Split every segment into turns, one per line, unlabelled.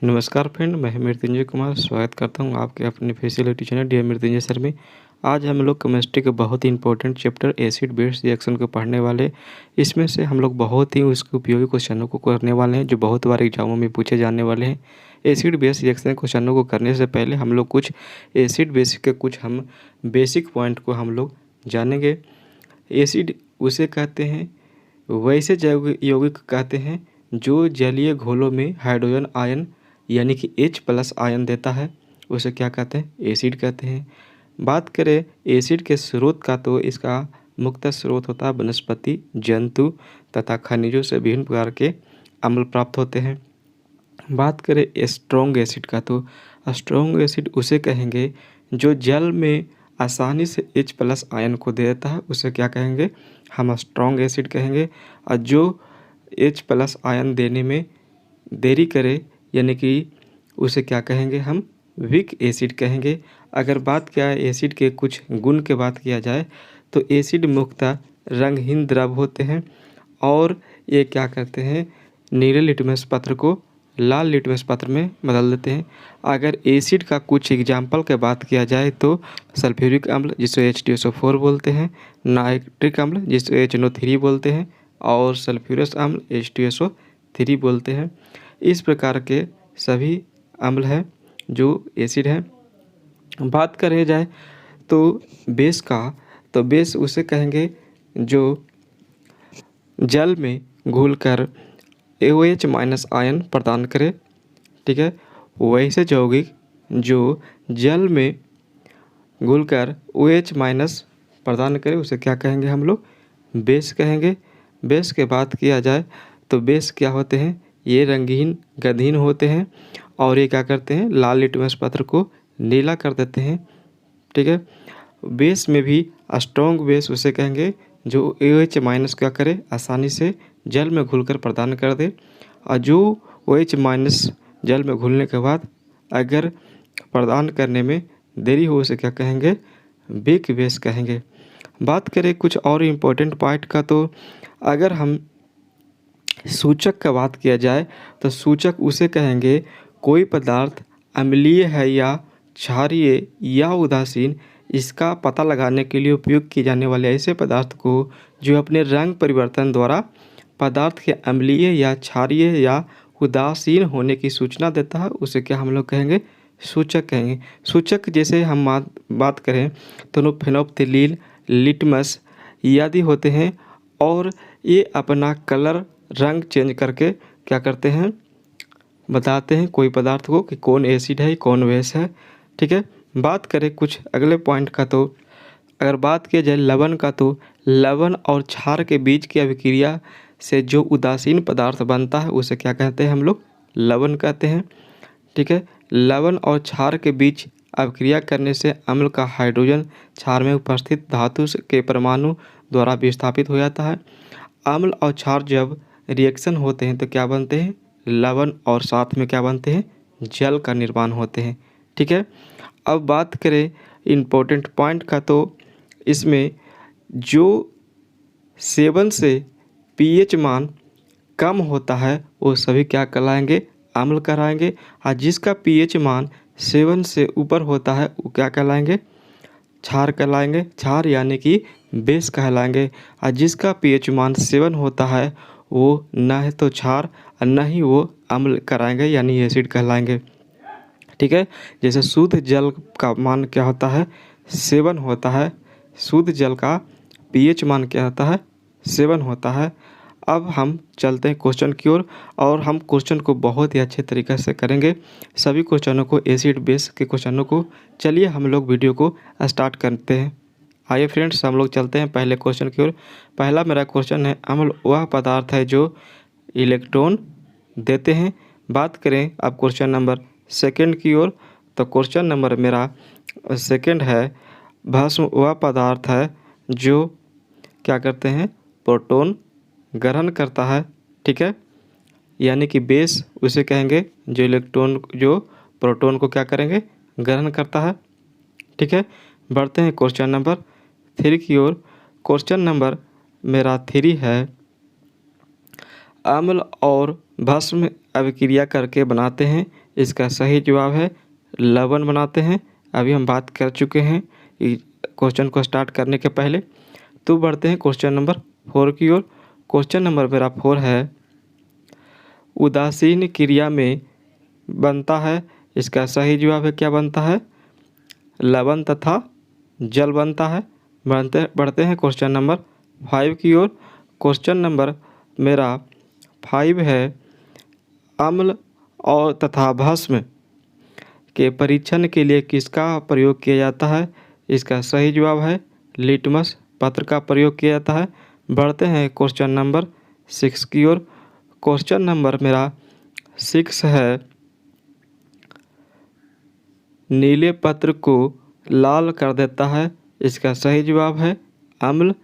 नमस्कार फ्रेंड, मैं मृत्युंजय कुमार स्वागत करता हूं आपके अपने facility channel dear Mrityunjay sir में। आज हम लोग केमिस्ट्री के बहुत ही important chapter acid base reaction को पढ़ने वाले। इसमें से हम लोग बहुत ही उसके उपयोगी क्वेश्चनों को करने वाले हैं जो बहुत बार एग्जामों में पूछे जाने वाले हैं। एसिड बेस रिएक्शन क्वेश्चनों को करने से पहले हम लोग कुछ एसिड बेस के कुछ हम बेसिक पॉइंट को हम लोग जानेंगे। एसिड उसे कहते हैं, वैसे जैव यौगिक कहते हैं जो जलीय घोलों में हाइड्रोजन आयन यानी कि H+ आयन देता है, उसे क्या कहते हैं? एसिड कहते हैं। बात करें एसिड के स्रोत का तो इसका मुख्य स्रोत होता है वनस्पति, जंतु तथा खनिजों से विभिन्न प्रकार के अम्ल प्राप्त होते हैं। बात करें स्ट्रॉन्ग एसिड का तो स्ट्रॉन्ग एसिड उसे कहेंगे जो जल में आसानी से H+ आयन को दे देता है, उसे क्या कहेंगे? हम स्ट्रॉन्ग एसिड कहेंगे। और जो H+ आयन देने में देरी करे यानी कि उसे क्या कहेंगे? हम वीक एसिड कहेंगे। अगर बात किया एसिड के कुछ गुण के बात किया जाए तो एसिड मुख्यतः रंगहीन द्रव होते हैं और ये क्या करते हैं? नीले लिटमस पत्र को लाल लिटमस पत्र में बदल देते हैं। अगर एसिड का कुछ एग्जाम्पल के बात किया जाए तो सल्फ्यूरिक अम्ल जिसे H2SO4 बोलते हैं, नाइट्रिक अम्ल जिसे HNO3 बोलते हैं और सल्फ्यूरस अम्ल H2SO3 बोलते हैं। इस प्रकार के सभी अम्ल हैं जो एसिड हैं। बात करें जाए तो बेस का, तो बेस उसे कहेंगे जो जल में घुलकर OH- आयन प्रदान करे। ठीक है, वैसे यौगिक जो जल में घुलकर OH- प्रदान करे उसे क्या कहेंगे? हम लोग बेस कहेंगे। बेस के बात किया जाए तो बेस क्या होते हैं? ये रंगीन गंधहीन होते हैं और ये क्या करते हैं? लाल लिटमस पत्र को नीला कर देते हैं। ठीक है, बेस में भी स्ट्रॉन्ग बेस उसे कहेंगे जो OH- क्या करे? आसानी से जल में घुलकर प्रदान कर दे। और जो OH- जल में घुलने के बाद अगर प्रदान करने में देरी हो उसे क्या कहेंगे? वीक बेस कहेंगे। बात करें कुछ और इम्पोर्टेंट पॉइंट का तो अगर हम सूचक का बात किया जाए तो सूचक उसे कहेंगे कोई पदार्थ अम्लीय है या क्षारीय या उदासीन, इसका पता लगाने के लिए उपयोग किए जाने वाले ऐसे पदार्थ को जो अपने रंग परिवर्तन द्वारा पदार्थ के अम्लीय या क्षारीय या उदासीन होने की सूचना देता है, उसे क्या हम लोग कहेंगे? सूचक कहेंगे। सूचक जैसे हम बात करें तो फेनोल्फ्थेलीन, लिटमस आदि होते हैं और ये अपना कलर रंग चेंज करके क्या करते हैं? बताते हैं कोई पदार्थ को कि कौन एसिड है कौन बेस है। ठीक है, बात करें कुछ अगले पॉइंट का तो अगर बात किया जाए लवण का तो लवण और क्षार के बीच की अभिक्रिया से जो उदासीन पदार्थ बनता है उसे क्या कहते हैं? हम लोग लवण कहते हैं। ठीक है, लवण और क्षार के बीच अभिक्रिया करने से अम्ल का हाइड्रोजन क्षार में उपस्थित धातु के परमाणु द्वारा विस्थापित हो जाता है। अम्ल और क्षार जब रिएक्शन होते हैं तो क्या बनते हैं? लवण और साथ में क्या बनते हैं? जल का निर्माण होते हैं। ठीक है, अब बात करें इम्पोर्टेंट पॉइंट का तो इसमें जो सेवन से pH मान कम होता है वो सभी क्या कहलाएंगे? अम्ल कहलाएंगे। और जिसका pH मान 7 से ऊपर होता है वो क्या कहलाएंगे? क्षार कहलाएंगे। क्षार यानी कि बेस कहलाएंगे। और जिसका pH मान 7 होता है वो न है तो क्षार और न ही वो अम्ल कराएंगे यानी एसिड कहलाएंगे। ठीक है, जैसे शुद्ध जल का मान क्या होता है? 7 होता है। शुद्ध जल का pH मान क्या होता है? 7 होता है। अब हम चलते हैं क्वेश्चन की ओर और हम क्वेश्चन को बहुत ही अच्छे तरीके से करेंगे। सभी क्वेश्चनों को एसिड बेस के क्वेश्चनों को चलिए हम लोग वीडियो को स्टार्ट करते हैं। आइए फ्रेंड्स, हम लोग चलते हैं पहले क्वेश्चन की ओर। पहला मेरा क्वेश्चन है अम्ल वह पदार्थ है जो इलेक्ट्रॉन देते हैं। बात करें अब क्वेश्चन नंबर सेकंड की ओर तो क्वेश्चन नंबर मेरा सेकंड है भस्म वह पदार्थ है जो क्या करते हैं? प्रोटॉन ग्रहण करता है। ठीक है, यानी कि बेस उसे कहेंगे जो प्रोटॉन को क्या करेंगे? ग्रहण करता है। ठीक है, बढ़ते हैं क्वेश्चन नंबर 3 की ओर। क्वेश्चन नंबर मेरा 3 है अम्ल और भस्म अभिक्रिया करके बनाते हैं? इसका सही जवाब है लवण बनाते हैं। अभी हम बात कर चुके हैं क्वेश्चन को स्टार्ट करने के पहले। तो बढ़ते हैं क्वेश्चन नंबर 4 की ओर। क्वेश्चन नंबर मेरा 4 है, उदासीन क्रिया में बनता है। इसका सही जवाब है क्या बनता है? लवण तथा जल बनता है। बढ़ते हैं क्वेश्चन नंबर 5 की ओर। क्वेश्चन नंबर मेरा 5 है, अम्ल और तथा भस्म के परीक्षण के लिए किसका प्रयोग किया जाता है? इसका सही जवाब है लिटमस पत्र का प्रयोग किया जाता है। बढ़ते हैं क्वेश्चन नंबर 6 की ओर। क्वेश्चन नंबर मेरा 6 है, नीले पत्र को लाल कर देता है। इसका सही जवाब है अम्ल।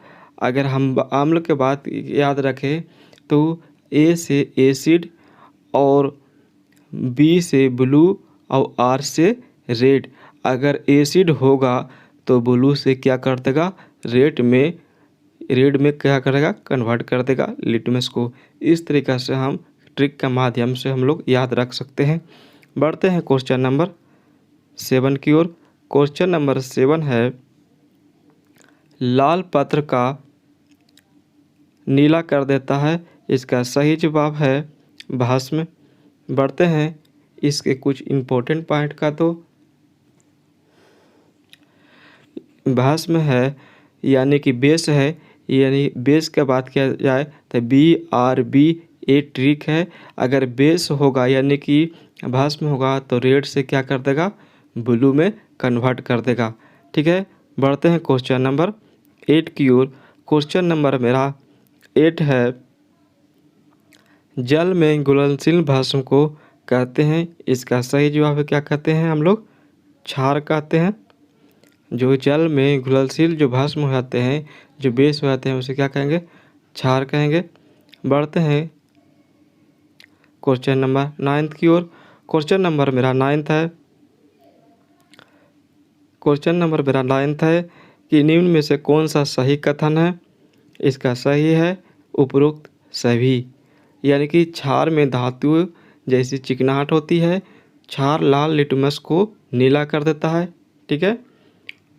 अगर हम अम्ल के बाद याद रखें तो ए से एसिड और बी से ब्लू और आर से रेड। अगर एसिड होगा तो ब्लू से क्या कर देगा? रेड में क्या करेगा? कन्वर्ट कर देगा लिटमस को। इस तरीक़ा से हम ट्रिक के माध्यम से हम लोग याद रख सकते हैं। बढ़ते हैं क्वेश्चन नंबर 7 की ओर। क्वेश्चन नंबर 7 है, लाल पत्र का नीला कर देता है। इसका सही जवाब है भस्म। बढ़ते हैं इसके कुछ इम्पोर्टेंट पॉइंट का। तो भस्म है यानी कि बेस है, यानी बेस के बात किया जाए तो BRB ट्रिक है। अगर बेस होगा यानी कि भस्म होगा तो रेड से क्या कर देगा? ब्लू में कन्वर्ट कर देगा। ठीक है। बढ़ते हैं क्वेश्चन नंबर 8 की ओर। क्वेश्चन नंबर मेरा 8 है, जल में घुलनशील भस्म को कहते हैं। इसका सही जवाब है क्या कहते हैं हम लोग? क्षार कहते हैं। जो जल में घुलनशील जो भस्म हो जाते हैं, जो बेस हो जाते हैं, उसे क्या कहेंगे? क्षार कहेंगे। बढ़ते हैं क्वेश्चन नंबर 9 की ओर। क्वेश्चन नंबर मेरा 9 है। क्वेश्चन नंबर मेरा 9 है कि निम्न में से कौन सा सही कथन है? इसका सही है उपरोक्त सभी। यानी कि क्षार में धातु जैसी चिकनाहट होती है। क्षार लाल लिटमस को नीला कर देता है। ठीक है।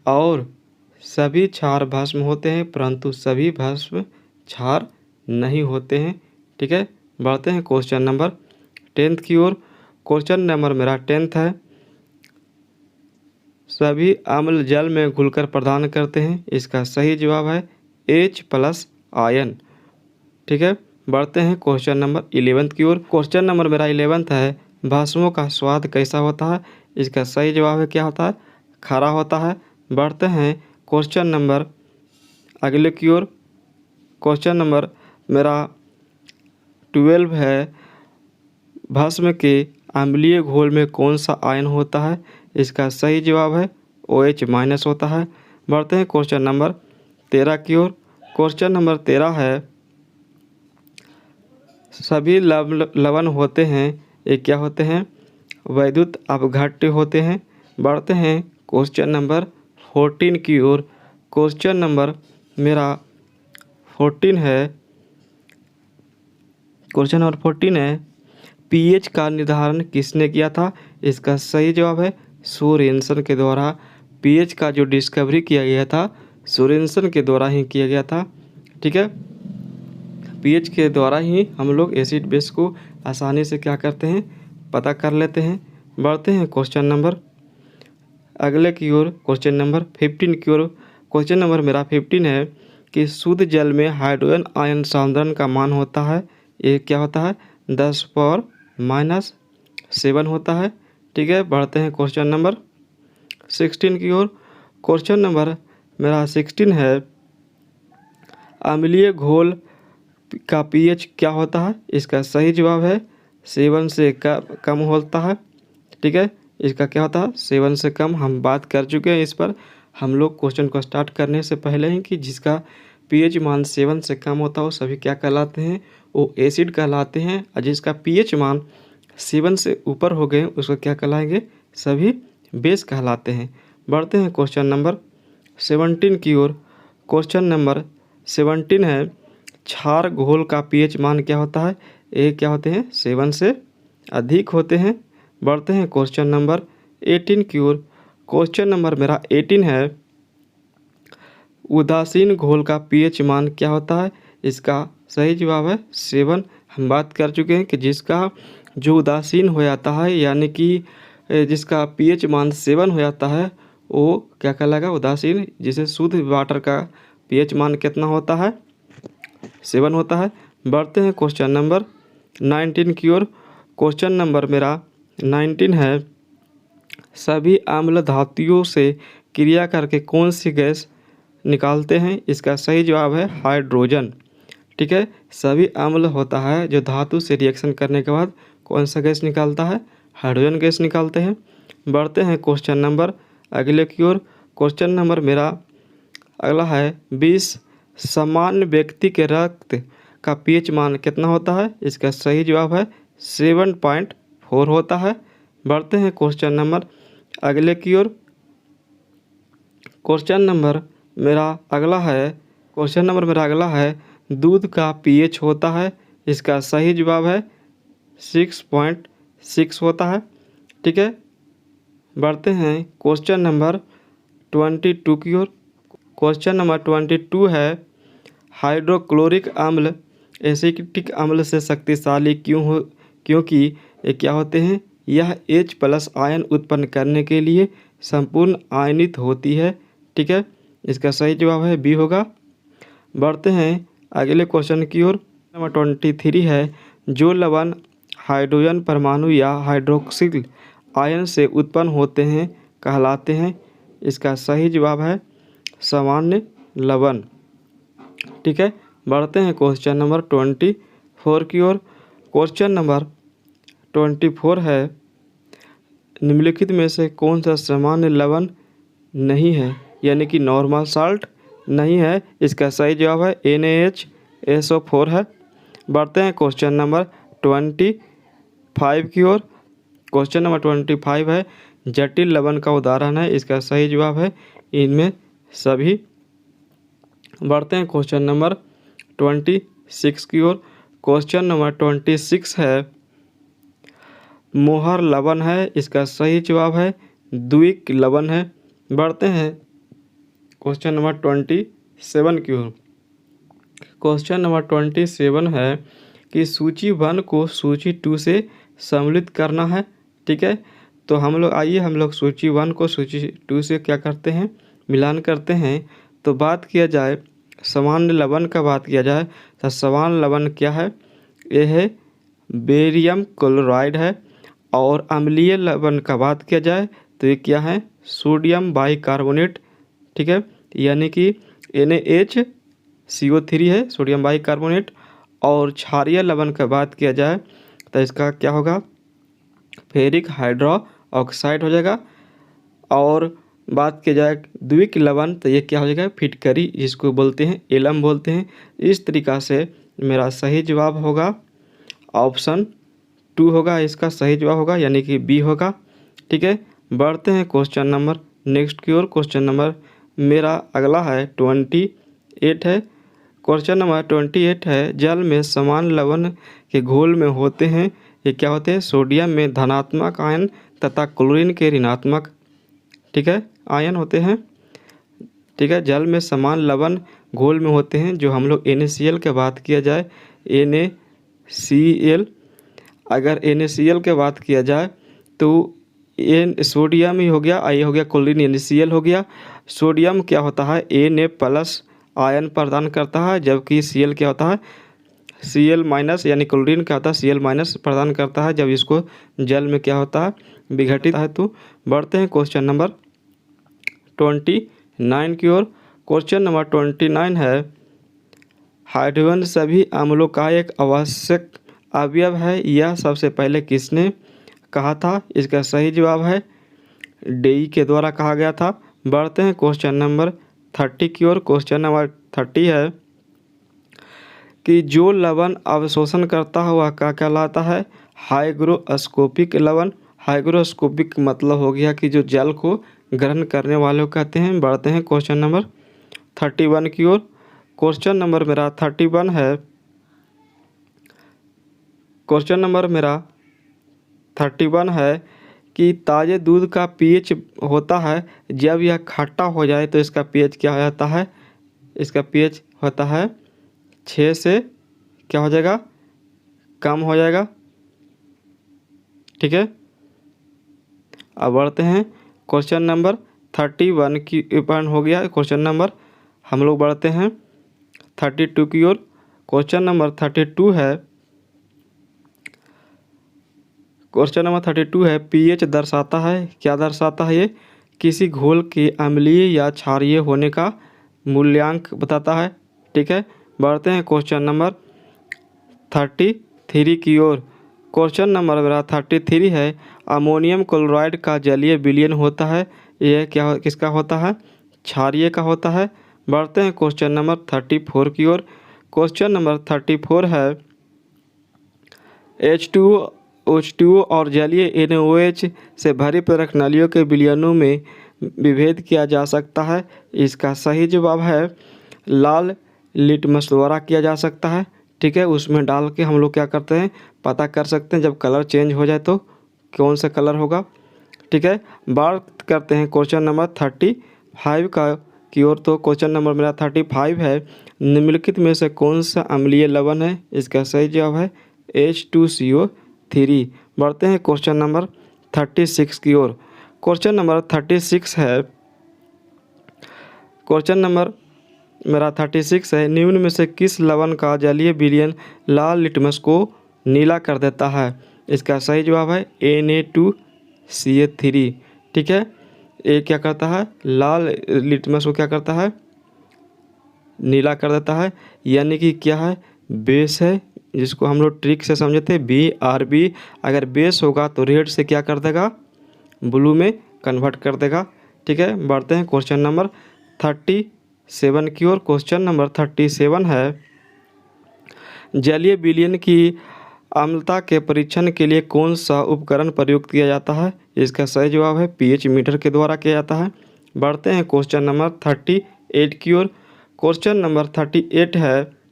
और सभी क्षार भस्म होते हैं, परंतु सभी भस्म क्षार नहीं होते हैं। ठीक है। बढ़ते हैं क्वेश्चन नंबर 10 की ओर। क्वेश्चन नंबर मेरा 10 है, सभी अम्ल जल में घुलकर प्रदान करते हैं। इसका सही जवाब है H+ आयन। ठीक है। बढ़ते हैं क्वेश्चन नंबर 11 की ओर। क्वेश्चन नंबर मेरा 11 है, भस्मों का स्वाद कैसा होता है? इसका सही जवाब है क्या होता है? खारा होता है। बढ़ते हैं क्वेश्चन नंबर अगले की ओर। क्वेश्चन नंबर मेरा 12 है, भस्म के अम्लीय घोल में कौन सा आयन होता है? इसका सही जवाब है OH- होता है। बढ़ते हैं क्वेश्चन नंबर 13 की ओर। क्वेश्चन नंबर 13 है, सभी लवण होते हैं, ये क्या होते हैं? वैद्युत अपघट्य होते हैं। बढ़ते हैं क्वेश्चन नंबर 14 की ओर। क्वेश्चन नंबर मेरा 14 है। क्वेश्चन नंबर 14 है, pH का निर्धारण किसने किया था? इसका सही जवाब है सोरेनसन के द्वारा। pH का जो डिस्कवरी किया गया था सोरेनसन के द्वारा ही किया गया था। ठीक है। pH के द्वारा ही हम लोग एसिड बेस को आसानी से क्या करते हैं? पता कर लेते हैं। बढ़ते हैं क्वेश्चन नंबर अगले की ओर। क्वेश्चन नंबर 15 की ओर। क्वेश्चन नंबर मेरा 15 है कि शुद्ध जल में हाइड्रोजन आयन सांद्रण का मान होता है, ये क्या होता है? 10⁻⁷ होता है। ठीक है। बढ़ते हैं क्वेश्चन नंबर 16 की ओर। क्वेश्चन नंबर मेरा 16 है, अम्लीय घोल का pH क्या होता है? इसका सही जवाब है 7 से कम होता है। ठीक है। इसका क्या होता है? 7 से कम। हम बात कर चुके हैं इस पर हम लोग क्वेश्चन को स्टार्ट करने से पहले ही कि जिसका pH मान 7 से कम होता है वो सभी क्या कहलाते हैं? वो एसिड कहलाते हैं। और जिसका pH मान 7 से ऊपर हो गए उसको क्या कहलाएंगे? सभी बेस कहलाते हैं। बढ़ते हैं क्वेश्चन नंबर 17 की ओर। क्वेश्चन नंबर 17 है, क्षार घोल का pH मान क्या होता है? ये क्या होते हैं? 7 से अधिक होते हैं। बढ़ते हैं क्वेश्चन नंबर 18 की ओर। क्वेश्चन नंबर मेरा 18 है, उदासीन घोल का पीएच मान क्या होता है? इसका सही जवाब है 7। हम बात कर चुके हैं कि जिसका जो उदासीन हो जाता है, यानी कि जिसका पीएच मान 7 हो जाता है, वो क्या कहलाएगा? उदासीन। जिसे शुद्ध वाटर का पीएच मान कितना होता है? 7 होता है। बढ़ते हैं क्वेश्चन नंबर 19 की ओर। क्वेश्चन नंबर मेरा 19 है, सभी अम्ल धातुओं से क्रिया करके कौन सी गैस निकालते हैं? इसका सही जवाब है हाइड्रोजन। ठीक है, सभी अम्ल होता है जो धातु से रिएक्शन करने के बाद कौन सा गैस निकालता है? हाइड्रोजन गैस निकालते हैं। बढ़ते हैं क्वेश्चन नंबर अगले की ओर। क्वेश्चन नंबर मेरा अगला है, 20 सामान्य व्यक्ति के रक्त का पीएच मान कितना होता है? इसका सही जवाब है 7.4 होता है। बढ़ते हैं क्वेश्चन नंबर अगले की ओर। क्वेश्चन नंबर मेरा अगला है, दूध का पीएच होता है? इसका सही जवाब है 6.6 होता है। ठीक है, बढ़ते हैं क्वेश्चन नंबर 22 की ओर। क्वेश्चन नंबर 22 है, हाइड्रोक्लोरिक अम्ल एसिटिक अम्ल से शक्तिशाली क्योंकि ये क्या होते हैं? यह H+ आयन उत्पन्न करने के लिए संपूर्ण आयनित होती है। ठीक है, इसका सही जवाब है बी होगा। बढ़ते हैं अगले क्वेश्चन की ओर। नंबर 23 है, जो लवण हाइड्रोजन परमाणु या हाइड्रोक्सिल आयन से उत्पन्न होते हैं कहलाते हैं? इसका सही जवाब है सामान्य लवण। ठीक है, बढ़ते हैं क्वेश्चन नंबर 24 की ओर। क्वेश्चन नंबर 24 है, निम्नलिखित में से कौन सा सामान्य लवण नहीं है, यानी कि नॉर्मल साल्ट नहीं है? इसका सही जवाब है NaHSO4 है। बढ़ते हैं क्वेश्चन नंबर 25 की ओर। क्वेश्चन नंबर 25 है, जटिल लवण का उदाहरण है? इसका सही जवाब है इनमें सभी। बढ़ते हैं क्वेश्चन नंबर 26 की ओर। क्वेश्चन नंबर 26 है, मोहर लवण है? इसका सही जवाब है द्विक लवण है। बढ़ते हैं क्वेश्चन नंबर 27 की ओर। क्वेश्चन नंबर 27 है कि सूची 1 को सूची 2 से सम्मिलित करना है। ठीक है, तो हम लोग सूची 1 को सूची 2 से क्या करते हैं? मिलान करते हैं। तो बात किया जाए सामान्य लवण का, बात किया जाए तो सामान्य लवण क्या है? ये है बेरियम क्लोराइड है। और अम्लीय लवण का बात किया जाए तो ये क्या है? Sodium bicarbonate. ठीक है, यानी कि NaHCO3 है, सोडियम बाइकार्बोनेट। और क्षारीय लवण का बात किया जाए तो इसका क्या होगा? फेरिक हाइड्रोक्साइड हो जाएगा। और बात की जाए द्विक लवण तो ये क्या हो जाएगा? फिटकरी, जिसको बोलते हैं एलम बोलते हैं। इस तरीक़ा से मेरा सही जवाब होगा ऑप्शन 2 होगा, इसका सही जवाब होगा, यानी कि बी होगा। ठीक है, बढ़ते हैं क्वेश्चन नंबर नेक्स्ट की ओर। क्वेश्चन नंबर मेरा अगला है 28 है। क्वेश्चन नंबर 28 है, जल में समान लवण के घोल में होते हैं, ये क्या होते हैं? सोडियम में धनात्मक आयन तथा क्लोरीन के ऋणात्मक, ठीक है, आयन होते हैं। ठीक है, जल में समान लवण घोल में होते हैं, जो हम लोग NaCl की बात किया जाए NaCl, अगर NaCl की बात किया जाए तो सोडियम ही हो गया, ये हो गया क्लोरीन, NaCl हो गया। सोडियम क्या होता है? Na+ आयन प्रदान करता है, जबकि Cl क्या होता है? Cl-, यानी क्लोरीन क्या होता है? Cl- प्रदान करता है जब इसको जल में क्या होता है? विघटित है। तो बढ़ते हैं क्वेश्चन नंबर 29 की ओर। क्वेश्चन नंबर 29 है, हाइड्रोजन सभी अम्लों का एक आवश्यक अवयव है, यह सबसे पहले किसने कहा था? इसका सही जवाब है डेई के द्वारा कहा गया था। बढ़ते हैं क्वेश्चन नंबर 30 की ओर। क्वेश्चन नंबर 30 है कि जो लवण अवशोषण करता है वह क्या कहलाता है? हाइग्रोस्कोपिक लवण। हाइग्रोस्कोपिक मतलब हो गया कि जो जल को ग्रहण करने वाले को कहते हैं। बढ़ते हैं क्वेश्चन नंबर 31 की ओर। क्वेश्चन नंबर मेरा 31 है, क्वेश्चन नंबर मेरा 31 है कि ताज़े दूध का पीएच होता है जब यह खट्टा हो जाए तो इसका पीएच क्या हो जाता है, इसका पीएच होता है 6 से क्या हो जाएगा, कम हो जाएगा। ठीक है, अब बढ़ते हैं क्वेश्चन नंबर 31 की पॉइंट हो गया क्वेश्चन नंबर, हम लोग बढ़ते हैं 32 की ओर। क्वेश्चन नंबर 32 है, क्वेश्चन नंबर 32 है पीएच दर्शाता है, क्या दर्शाता है ये, किसी घोल के अम्लीय या क्षारीय होने का मूल्यांक बताता है। ठीक है, बढ़ते हैं क्वेश्चन नंबर 33 की ओर। क्वेश्चन नंबर मेरा 33 है अमोनियम क्लोराइड का जलीय विलयन होता है, यह क्या किसका होता है, क्षारीय का होता है। बढ़ते हैं क्वेश्चन नंबर 34 की ओर। क्वेश्चन नंबर 34 है H2O और जलीय NaOH से भरी प्ररखनलियों के विलयनों में विभेद किया जा सकता है। इसका सही जवाब है लाल लिटमस द्वारा किया जा सकता है। ठीक है, उसमें डाल के हम लोग क्या करते हैं, पता कर सकते हैं जब कलर चेंज हो जाए तो कौन सा कलर होगा। ठीक है, बात करते हैं क्वेश्चन नंबर 35 का की ओर। तो क्वेश्चन नंबर मेरा 35 है निम्नलिखित में से कौन सा अम्लीय लवण है, इसका सही जवाब है H2CO3। बढ़ते हैं क्वेश्चन नंबर 36 की ओर। क्वेश्चन नंबर 36 है, क्वेश्चन नंबर मेरा 36 है निम्न में से किस लवण का जलीय विलयन लाल लिटमस को नीला कर देता है, इसका सही जवाब है Na2CO3। ठीक है, ये क्या करता है, लाल लिटमस को क्या करता है, नीला कर देता है, यानी कि क्या है, बेस है, जिसको हम लोग ट्रिक से समझे थे BRB। अगर बेस होगा तो रेड से क्या कर देगा, ब्लू में कन्वर्ट कर देगा। ठीक है, बढ़ते हैं क्वेश्चन नंबर 37 की ओर। क्वेश्चन नंबर 37 है जलीय विलयन की अम्लता के परीक्षण के लिए कौन सा उपकरण प्रयुक्त किया जाता है, इसका सही जवाब है pH मीटर के द्वारा किया जाता है। बढ़ते हैं क्वेश्चन नंबर 38 की ओर। क्वेश्चन नंबर 38 है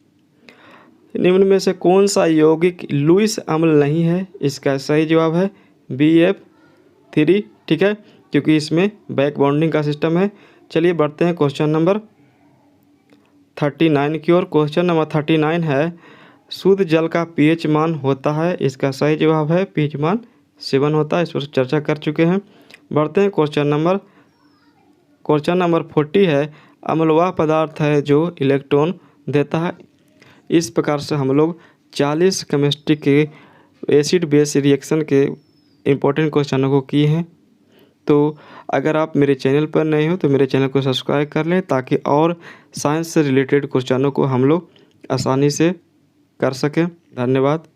निम्न में से कौन सा यौगिक लुईस अम्ल नहीं है, इसका सही जवाब है BF3। ठीक है, क्योंकि इसमें बैक बॉन्डिंग का सिस्टम है। चलिए बढ़ते हैं क्वेश्चन नंबर 39 की ओर। क्वेश्चन नंबर 39 है शुद्ध जल का pH मान होता है, इसका सही जवाब है pH मान 7 होता है, इस पर चर्चा कर चुके हैं। बढ़ते हैं क्वेश्चन नंबर 40 है अम्लवाह पदार्थ है जो इलेक्ट्रॉन देता है। इस प्रकार से हम लोग 40 केमिस्ट्री के एसिड बेस रिएक्शन के इम्पोर्टेंट क्वेश्चनों को किए हैं। तो अगर आप मेरे चैनल पर नए हो तो मेरे चैनल को सब्सक्राइब कर लें, ताकि और साइंस से रिलेटेड क्वेश्चनों को हम लोग आसानी से कर सकें। धन्यवाद।